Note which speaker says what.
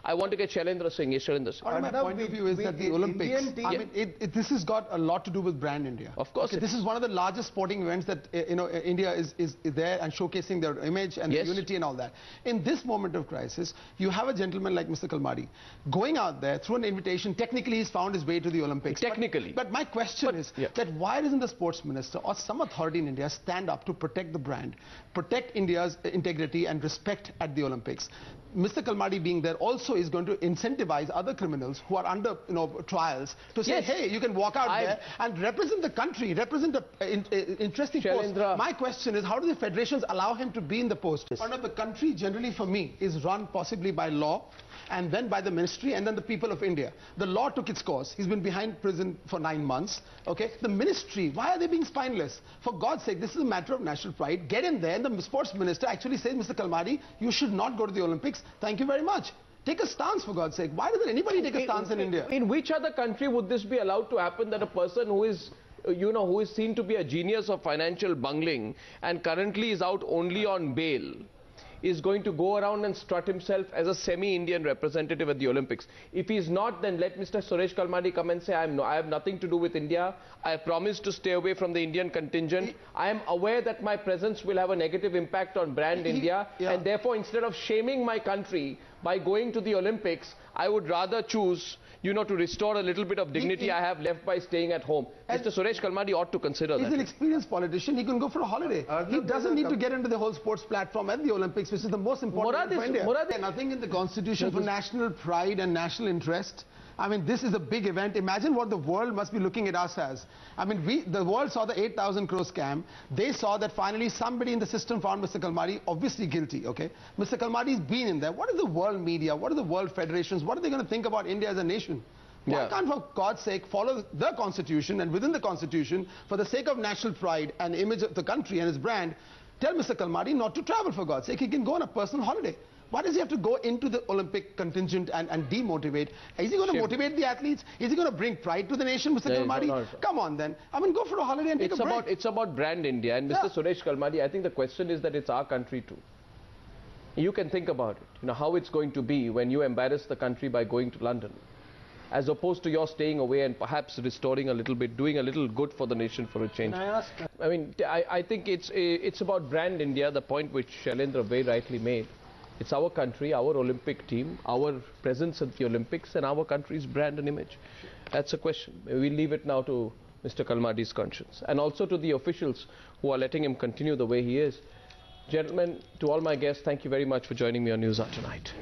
Speaker 1: I want to get Shailendra Singh. Yes, Shailendra Singh.
Speaker 2: My point of view is that the Olympics, this has got a lot to do with brand India.
Speaker 1: Of course.
Speaker 2: Okay, this is one of the largest sporting events that India is there and showcasing their image and their unity and all that. In this moment of crisis, you have a gentleman like Mr. Kalmadi going out there through an invitation. Technically, he's found his way to the Olympics.
Speaker 1: Technically.
Speaker 2: But my question is that why doesn't the sports minister or some authority in India stand up to protect the brand, protect India's integrity and respect at the Olympics? Mr. Kalmadi being there also is going to incentivize other criminals who are under trials to say, hey, you can walk out there and represent the country, represent an interesting post. My question is, how do the federations allow him to be in the post? The country generally for me is run possibly by law and then by the ministry and then the people of India. The law took its course. He's been behind prison for 9 months. Okay, the ministry, why are they being spineless? For God's sake, this is a matter of national pride. Get in there, and the sports minister actually says, Mr. Kalmadi, you should not go to the Olympics. Thank you very much. Take a stance, for God's sake. Why doesn't anybody take a stance in India?
Speaker 1: In which other country would this be allowed to happen, that a person who is who is seen to be a genius of financial bungling and currently is out only on bail is going to go around and strut himself as a semi-Indian representative at the Olympics? If he's not, then let Mr. Suresh Kalmadi come and say, I have nothing to do with India. I have promised to stay away from the Indian contingent. I am aware that my presence will have a negative impact on brand India, and therefore instead of shaming my country by going to the Olympics, I would rather choose, to restore a little bit of dignity I have left by staying at home. Mr. Suresh Kalmadi ought to consider that.
Speaker 2: He's an experienced politician. He can go for a holiday. He doesn't need to get into the whole sports platform at the Olympics, which is the most important for India. Nothing in the constitution for national pride and national interest. I mean, this is a big event. Imagine what the world must be looking at us as. I mean, the world saw the 8,000 crore scam. They saw that finally somebody in the system found Mr. Kalmadi obviously guilty, okay? Mr. Kalmadi's been in there. What is the world media? What are the world federations? What are they going to think about India as a nation? Why can't, for God's sake, follow the constitution, and within the constitution, for the sake of national pride and image of the country and its brand, tell Mr. Kalmadi not to travel, for God's sake. He can go on a personal holiday. Why does he have to go into the Olympic contingent and demotivate? Is he going to motivate the athletes? Is he going to bring pride to the nation, Mr. Kalmadi? Come on then. I mean, go for a holiday and take a break.
Speaker 1: It's about brand India. And Mr. Suresh Kalmadi, I think the question is that it's our country too. You can think about it. How it's going to be when you embarrass the country by going to London, as opposed to your staying away and perhaps restoring a little bit, doing a little good for the nation for a change. I mean, I think it's about brand India, the point which Shailendra very rightly made. It's our country, our Olympic team, our presence at the Olympics, and our country's brand and image. That's a question. We'll leave it now to Mr. Kalmadi's conscience, and also to the officials who are letting him continue the way he is. Gentlemen, to all my guests, thank you very much for joining me on News Hour tonight.